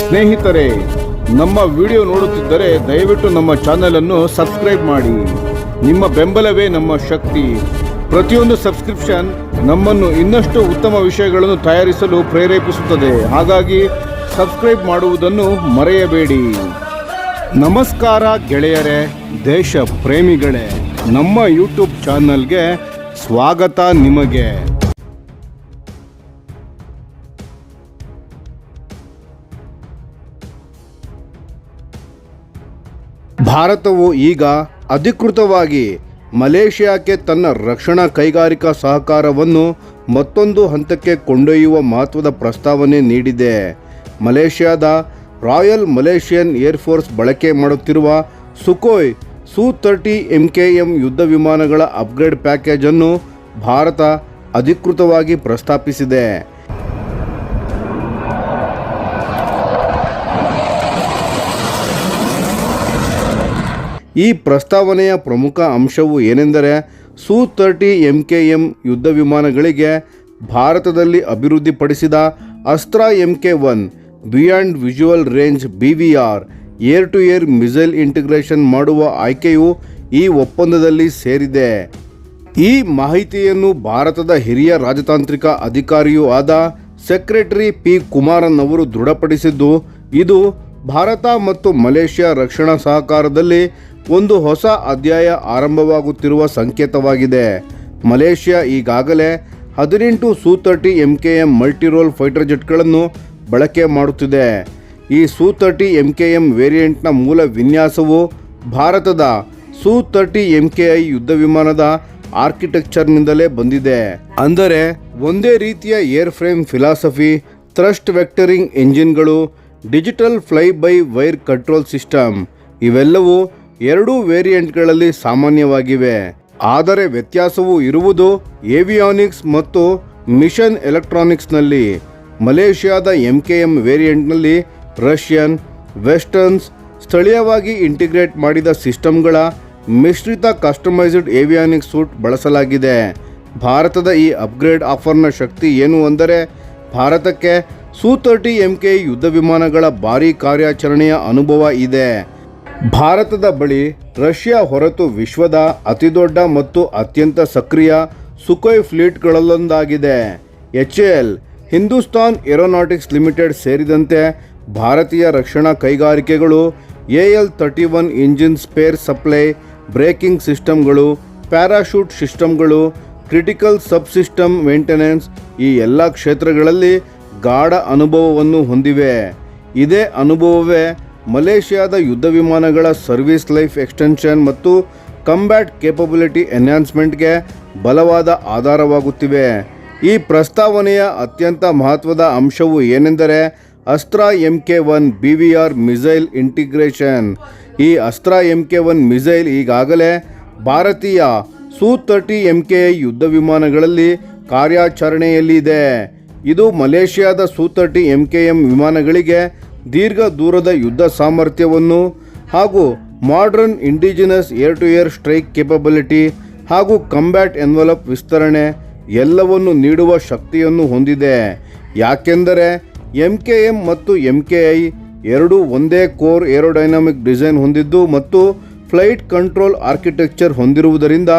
ಸ್ನೇಹಿತರೆ, ನಮ್ಮ ವಿಡಿಯೋ ನೋಡುತ್ತಿದ್ದರೆ ದಯವಿಟ್ಟು ನಮ್ಮ ಚಾನೆಲ್ ಅನ್ನು ಸಬ್ಸ್ಕ್ರೈಬ್ ಮಾಡಿ. ನಿಮ್ಮ ಬೆಂಬಲವೇ ನಮ್ಮ ಶಕ್ತಿ. ಪ್ರತಿಯೊಂದು ಸಬ್ಸ್ಕ್ರಿಪ್ಷನ್ ನಮ್ಮನ್ನು ಇನ್ನಷ್ಟು ಉತ್ತಮ ವಿಷಯಗಳನ್ನು ತಯಾರಿಸಲು ಪ್ರೇರೇಪಿಸುತ್ತದೆ. ಹಾಗಾಗಿ ಸಬ್ಸ್ಕ್ರೈಬ್ ಮಾಡುವುದನ್ನು ಮರೆಯಬೇಡಿ. ನಮಸ್ಕಾರ ಗೆಳೆಯರೇ, ದೇಶ ಪ್ರೇಮಿಗಳೇ, ನಮ್ಮ ಯೂಟ್ಯೂಬ್ ಚಾನಲ್ಗೆ ಸ್ವಾಗತ ನಿಮಗೆ. ಭಾರತವು ಈಗ ಅಧಿಕೃತವಾಗಿ ಮಲೇಷಿಯಾಕ್ಕೆ ತನ್ನ ರಕ್ಷಣಾ ಕೈಗಾರಿಕಾ ಸಹಕಾರವನ್ನು ಮತ್ತೊಂದು ಹಂತಕ್ಕೆ ಕೊಂಡೊಯ್ಯುವ ಮಹತ್ವದ ಪ್ರಸ್ತಾವನೆ ನೀಡಿದೆ. ಮಲೇಷಿಯಾದ ರಾಯಲ್ ಮಲೇಷಿಯನ್ ಏರ್ಫೋರ್ಸ್ ಬಳಕೆ ಮಾಡುತ್ತಿರುವ ಸುಖೋಯ್ Su-30 MKM ಯುದ್ಧ ವಿಮಾನಗಳ ಅಪ್ಗ್ರೇಡ್ ಪ್ಯಾಕೇಜ್ ಅನ್ನು ಭಾರತ ಅಧಿಕೃತವಾಗಿ ಪ್ರಸ್ತಾಪಿಸಿದೆ. ಈ ಪ್ರಸ್ತಾವನೆಯ ಪ್ರಮುಖ ಅಂಶವು ಏನೆಂದರೆ, Su-30 MKM ಯುದ್ಧ ವಿಮಾನಗಳಿಗೆ ಭಾರತದಲ್ಲಿ ಅಭಿವೃದ್ಧಿಪಡಿಸಿದ Astra MK-1 beyond visual range BVR air to air missile integration ಮಾಡುವ ಆಯ್ಕೆಯು ಈ ಒಪ್ಪಂದದಲ್ಲಿ ಸೇರಿದೆ. ಈ ಮಾಹಿತಿಯನ್ನು ಭಾರತದ ಹಿರಿಯ ರಾಜತಾಂತ್ರಿಕ ಅಧಿಕಾರಿಯೂ ಆದ ಸೆಕ್ರೆಟರಿ ಪಿ ಕುಮಾರನ್ ಅವರು ದೃಢಪಡಿಸಿದ್ದು, ಇದು ಭಾರತ ಮತ್ತು ಮಲೇಷಿಯಾ ರಕ್ಷಣಾ ಸಹಕಾರದಲ್ಲಿ ಒಂದು ಹೊಸ ಅಧ್ಯಾಯ ಆರಂಭವಾಗುತ್ತಿರುವ ಸಂಕೇತವಾಗಿದೆ. ಮಲೇಷಿಯಾ ಈಗಾಗಲೇ 18 Su-30 MKM ಮಲ್ಟಿರೋಲ್ ಫೈಟರ್ ಜೆಟ್ಗಳನ್ನು ಬಳಕೆ ಮಾಡುತ್ತಿದೆ. ಈ Su-30 MKM ವೇರಿಯಂಟ್ನ ಮೂಲ ವಿನ್ಯಾಸವು ಭಾರತದ Su-30 MKI ಯುದ್ಧ ವಿಮಾನದ ಆರ್ಕಿಟೆಕ್ಚರ್ನಿಂದಲೇ ಬಂದಿದೆ. ಅಂದರೆ ಒಂದೇ ರೀತಿಯ airframe philosophy, thrust vectoring ಎಂಜಿನ್ಗಳು, digital fly by wire control system ಇವೆಲ್ಲವೂ ಎರಡೂ ವೇರಿಯಂಟ್ಗಳಲ್ಲಿ ಸಾಮಾನ್ಯವಾಗಿವೆ. ಆದರೆ ವ್ಯತ್ಯಾಸವು ಇರುವುದು ಏವಿಯಾನಿಕ್ಸ್ ಮತ್ತು ಮಿಷನ್ ಎಲೆಕ್ಟ್ರಾನಿಕ್ಸ್ನಲ್ಲಿ. ಮಲೇಷಿಯಾದ MKM ವೇರಿಯಂಟ್ನಲ್ಲಿ ರಷ್ಯನ್, ವೆಸ್ಟರ್ನ್ಸ್, ಸ್ಥಳೀಯವಾಗಿ ಇಂಟಿಗ್ರೇಟ್ ಮಾಡಿದ ಸಿಸ್ಟಮ್ಗಳ ಮಿಶ್ರಿತ ಕಸ್ಟಮೈಸ್ಡ್ ಏವಿಯಾನಿಕ್ಸ್ ಸೂಟ್ ಬಳಸಲಾಗಿದೆ. ಭಾರತದ ಈ ಅಪ್ಗ್ರೇಡ್ ಆಫರ್ನ ಶಕ್ತಿ ಏನು ಅಂದರೆ, ಭಾರತಕ್ಕೆ Su-30 MKI ಯುದ್ಧ ವಿಮಾನಗಳ ಭಾರೀ ಕಾರ್ಯಾಚರಣೆಯ ಅನುಭವ ಇದೆ. ಭಾರತದ ಬಳಿ ರಷ್ಯಾ ಹೊರತು ವಿಶ್ವದ ಅತಿದೊಡ್ಡ ಮತ್ತು ಅತ್ಯಂತ ಸಕ್ರಿಯ ಸುಖೋಯ್ ಫ್ಲೀಟ್ಗಳಲ್ಲೊಂದಾಗಿದೆ. HAL, ಹಿಂದೂಸ್ತಾನ್ ಏರೋನಾಟಿಕ್ಸ್ ಲಿಮಿಟೆಡ್ ಸೇರಿದಂತೆ ಭಾರತೀಯ ರಕ್ಷಣಾ ಕೈಗಾರಿಕೆಗಳು AL-31 engine spare supply, braking ಸಿಸ್ಟಮ್ಗಳು, ಪ್ಯಾರಾಶೂಟ್ ಸಿಸ್ಟಮ್ಗಳು, ಕ್ರಿಟಿಕಲ್ ಸಬ್ ಸಿಸ್ಟಮ್ ಮೇಂಟೆನೆನ್ಸ್ ಈ ಎಲ್ಲ ಕ್ಷೇತ್ರಗಳಲ್ಲಿ ಗಾಢ ಅನುಭವವನ್ನು ಹೊಂದಿವೆ. ಇದೇ ಅನುಭವವೇ ಮಲೇಷಿಯಾದ ಯುದ್ಧ ವಿಮಾನಗಳ ಸರ್ವಿಸ್ ಲೈಫ್ ಎಕ್ಸ್ಟೆನ್ಷನ್ ಮತ್ತು ಕಂಬ್ಯಾಟ್ ಕೇಪಬಿಲಿಟಿ ಎನ್ಹಾನ್ಸ್ಮೆಂಟ್ಗೆ ಬಲವಾದ ಆಧಾರವಾಗುತ್ತಿವೆ. ಈ ಪ್ರಸ್ತಾವನೆಯ ಅತ್ಯಂತ ಮಹತ್ವದ ಅಂಶವು ಏನೆಂದರೆ, ಅಸ್ತ್ರ MK-1 BVR ಮಿಸೈಲ್ ಇಂಟಿಗ್ರೇಷನ್. ಈ ಅಸ್ತ್ರ MK-1 ಮಿಸೈಲ್ ಈಗಾಗಲೇ ಭಾರತೀಯ Su-30 MKI ಯುದ್ಧ ವಿಮಾನಗಳಲ್ಲಿ ಕಾರ್ಯಾಚರಣೆಯಲ್ಲಿದೆ. ಇದು ಮಲೇಷಿಯಾದ Su-30 MKM ವಿಮಾನಗಳಿಗೆ ದೀರ್ಘ ದೂರದ ಯುದ್ಧ ಸಾಮರ್ಥ್ಯವನ್ನು ಹಾಗೂ modern indigenous air to air strike capability ಹಾಗೂ ಕಂಬ್ಯಾಟ್ ಎನ್ವಲಪ್ ವಿಸ್ತರಣೆ ಎಲ್ಲವನ್ನು ನೀಡುವ ಶಕ್ತಿಯನ್ನು ಹೊಂದಿದೆ. ಯಾಕೆಂದರೆ MKM ಮತ್ತು MKI ಎರಡೂ ಒಂದೇ ಕೋರ್ ಏರೋಡೈನಾಮಿಕ್ ಡಿಸೈನ್ ಹೊಂದಿದ್ದು ಮತ್ತು ಫ್ಲೈಟ್ ಕಂಟ್ರೋಲ್ ಆರ್ಕಿಟೆಕ್ಚರ್ ಹೊಂದಿರುವುದರಿಂದ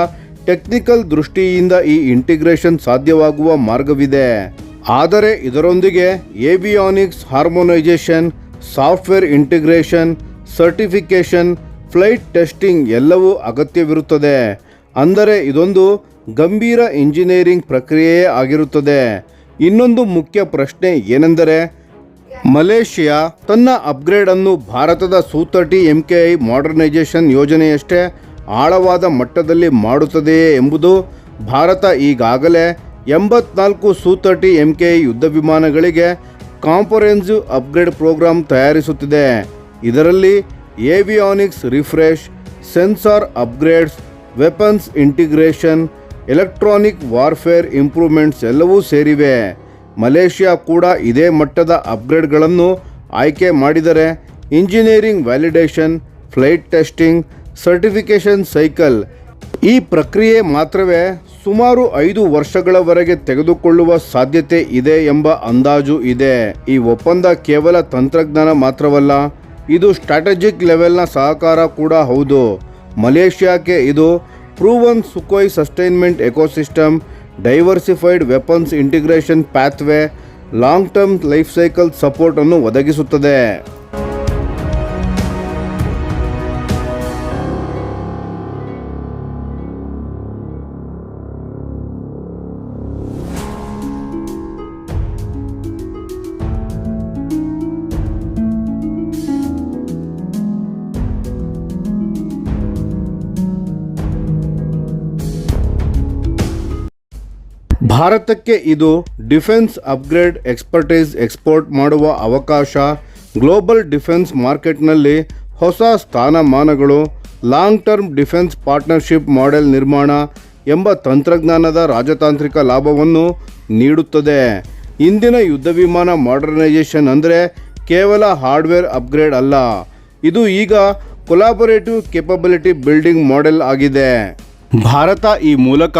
ಟೆಕ್ನಿಕಲ್ ದೃಷ್ಟಿಯಿಂದ ಈ ಇಂಟಿಗ್ರೇಷನ್ ಸಾಧ್ಯವಾಗುವ ಮಾರ್ಗವಿದೆ. ಆದರೆ ಇದರೊಂದಿಗೆ avionics harmonisation, software integration, certification, flight testing ಎಲ್ಲವೂ ಅಗತ್ಯವಿರುತ್ತದೆ. ಅಂದರೆ ಇದೊಂದು ಗಂಭೀರ ಇಂಜಿನಿಯರಿಂಗ್ ಪ್ರಕ್ರಿಯೆಯೇ ಆಗಿರುತ್ತದೆ. ಇನ್ನೊಂದು ಮುಖ್ಯ ಪ್ರಶ್ನೆ ಏನೆಂದರೆ, ಮಲೇಷಿಯಾ ತನ್ನ ಅಪ್ಗ್ರೇಡ್ ಅನ್ನು ಭಾರತದ Su-30 MKI ಮಾಡರ್ನೈಸೇಷನ್ ಯೋಜನೆಯಷ್ಟೇ ಆಳವಾದ ಮಟ್ಟದಲ್ಲಿ ಮಾಡುತ್ತದೆಯೇ ಎಂಬುದು. ಭಾರತ ಈಗಾಗಲೇ 84 Su-30 MKI ಯುದ್ಧ ವಿಮಾನಗಳಿಗೆ ಕಾಂಪ್ರಹೆನ್ಸಿವ್ ಅಪ್ಗ್ರೇಡ್ ಪ್ರೋಗ್ರಾಂ ತಯಾರಿಸುತ್ತಿದೆ. ಇದರಲ್ಲಿ avionics refresh, sensor upgrades, weapons integration, electronic warfare improvements ಎಲ್ಲವೂ ಸೇರಿವೆ. ಮಲೇಷಿಯಾ ಕೂಡ ಇದೇ ಮಟ್ಟದ ಅಪ್ಗ್ರೇಡ್ಗಳನ್ನು ಆಯ್ಕೆ ಮಾಡಿದರೆ engineering validation, flight testing, certification cycle ಈ ಪ್ರಕ್ರಿಯೆ ಮಾತ್ರವೇ ಸುಮಾರು 5 ವರ್ಷಗಳವರೆಗೆ ತೆಗೆದುಕೊಳ್ಳುವ ಸಾಧ್ಯತೆ ಇದೆ ಎಂಬ ಅಂದಾಜು ಇದೆ. ಈ ಒಪ್ಪಂದ ಕೇವಲ ತಂತ್ರಜ್ಞಾನ ಮಾತ್ರವಲ್ಲ, ಇದು ಸ್ಟ್ರಾಟಜಿಕ್ ಲೆವೆಲ್ನ ಸಹಕಾರ ಕೂಡ ಹೌದು. ಮಲೇಷ್ಯಾಕ್ಕೆ ಇದು proven Sukhoi sustainment ecosystem, diversified weapons integration pathway, long term life cycle support ಅನ್ನು ಒದಗಿಸುತ್ತದೆ. ಭಾರತಕ್ಕೆ ಇದು ಡಿಫೆನ್ಸ್ ಅಪ್ಗ್ರೇಡ್ ಎಕ್ಸ್ಪರ್ಟೈಸ್ ಎಕ್ಸ್ಪೋರ್ಟ್ ಮಾಡುವ ಅವಕಾಶ, ಗ್ಲೋಬಲ್ ಡಿಫೆನ್ಸ್ ಮಾರ್ಕೆಟ್ನಲ್ಲಿ ಹೊಸ ಸ್ಥಾನಮಾನಗಳು, long term defence partnership model ನಿರ್ಮಾಣ ಎಂಬ ತಂತ್ರಜ್ಞಾನದ ರಾಜತಾಂತ್ರಿಕ ಲಾಭವನ್ನು ನೀಡುತ್ತದೆ. ಇಂದಿನ ಯುದ್ಧ ವಿಮಾನ ಮಾಡರ್ನೈಸೇಷನ್ ಅಂದರೆ ಕೇವಲ ಹಾರ್ಡ್ವೇರ್ ಅಪ್ಗ್ರೇಡ್ ಅಲ್ಲ, ಇದು ಈಗ ಕೊಲಾಬೊರೇಟಿವ್ ಕೇಪಬಿಲಿಟಿ ಬಿಲ್ಡಿಂಗ್ ಮಾಡೆಲ್ ಆಗಿದೆ. ಭಾರತ ಈ ಮೂಲಕ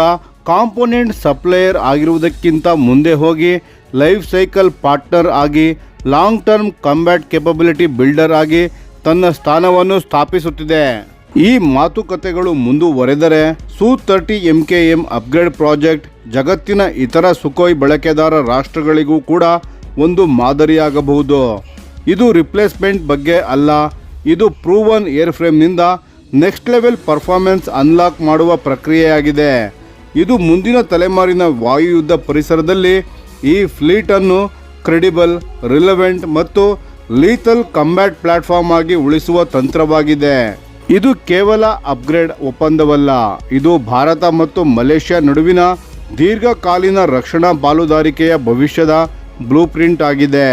ಕಾಂಪೋನೆಂಟ್ ಸಪ್ಲೈಯರ್ ಆಗಿರುವುದಕ್ಕಿಂತ ಮುಂದೆ ಹೋಗಿ ಲೈಫ್ ಸೈಕಲ್ ಪಾರ್ಟ್ನರ್ ಆಗಿ, long term combat capability builder ಆಗಿ ತನ್ನ ಸ್ಥಾನವನ್ನು ಸ್ಥಾಪಿಸುತ್ತಿದೆ. ಈ ಮಾತುಕತೆಗಳು ಮುಂದುವರೆದರೆ Su-30 MKM ಅಪ್ಗ್ರೇಡ್ ಪ್ರಾಜೆಕ್ಟ್ ಜಗತ್ತಿನ ಇತರ ಸುಖೋಯ್ ಬಳಕೆದಾರ ರಾಷ್ಟ್ರಗಳಿಗೂ ಕೂಡ ಒಂದು ಮಾದರಿಯಾಗಬಹುದು. ಇದು ರಿಪ್ಲೇಸ್ಮೆಂಟ್ ಬಗ್ಗೆ ಅಲ್ಲ, ಇದು ಪ್ರೂವನ್ ಏರ್ಫ್ರೇಮ್ನಿಂದ ನೆಕ್ಸ್ಟ್ ಲೆವೆಲ್ ಪರ್ಫಾರ್ಮೆನ್ಸ್ ಅನ್ಲಾಕ್ ಮಾಡುವ ಪ್ರಕ್ರಿಯೆಯಾಗಿದೆ. ಇದು ಮುಂದಿನ ತಲೆಮಾರಿನ ವಾಯುಯುದ್ಧ ಪರಿಸರದಲ್ಲಿ ಈ ಫ್ಲೀಟನ್ನು ಕ್ರೆಡಿಬಲ್, ರಿಲೆವೆಂಟ್ ಮತ್ತು ಲೀಥಲ್ ಕಂಬ್ಯಾಟ್ ಪ್ಲಾಟ್ಫಾರ್ಮ್ ಆಗಿ ಉಳಿಸುವ ತಂತ್ರವಾಗಿದೆ. ಇದು ಕೇವಲ ಅಪ್ಗ್ರೇಡ್ ಒಪ್ಪಂದವಲ್ಲ, ಇದು ಭಾರತ ಮತ್ತು ಮಲೇಷ್ಯಾ ನಡುವಿನ ದೀರ್ಘಕಾಲೀನ ರಕ್ಷಣಾ ಪಾಲುದಾರಿಕೆಯ ಭವಿಷ್ಯದ ಬ್ಲೂಪ್ರಿಂಟ್ ಆಗಿದೆ.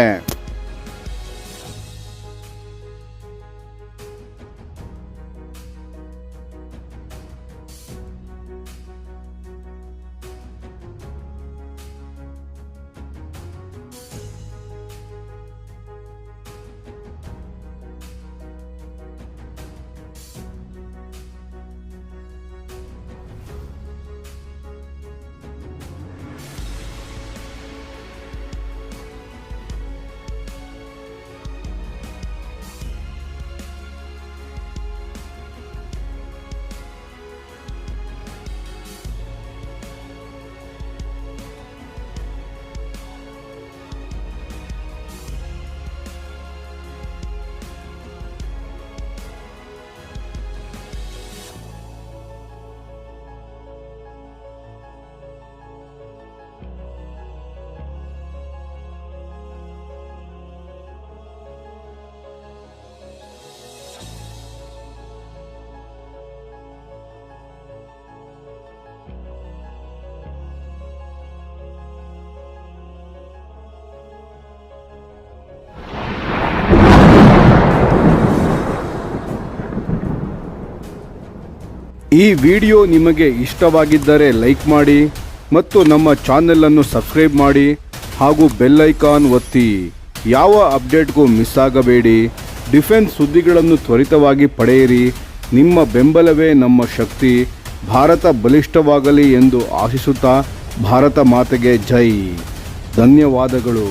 ಈ ವಿಡಿಯೋ ನಿಮಗೆ ಇಷ್ಟವಾಗಿದ್ದರೆ ಲೈಕ್ ಮಾಡಿ ಮತ್ತು ನಮ್ಮ ಚಾನೆಲನ್ನು ಸಬ್ಸ್ಕ್ರೈಬ್ ಮಾಡಿ ಹಾಗೂ ಬೆಲ್ ಐಕಾನ್ ಒತ್ತಿ. ಯಾವ ಅಪ್ಡೇಟ್ಗೂ ಮಿಸ್ ಆಗಬೇಡಿ. ಡಿಫೆನ್ಸ್ ಸುದ್ದಿಗಳನ್ನು ತ್ವರಿತವಾಗಿ ಪಡೆಯಿರಿ. ನಿಮ್ಮ ಬೆಂಬಲವೇ ನಮ್ಮ ಶಕ್ತಿ. ಭಾರತ ಬಲಿಷ್ಠವಾಗಲಿ ಎಂದು ಆಶಿಸುತ್ತಾ ಭಾರತ ಮಾತೆಗೆ ಜೈ. ಧನ್ಯವಾದಗಳು.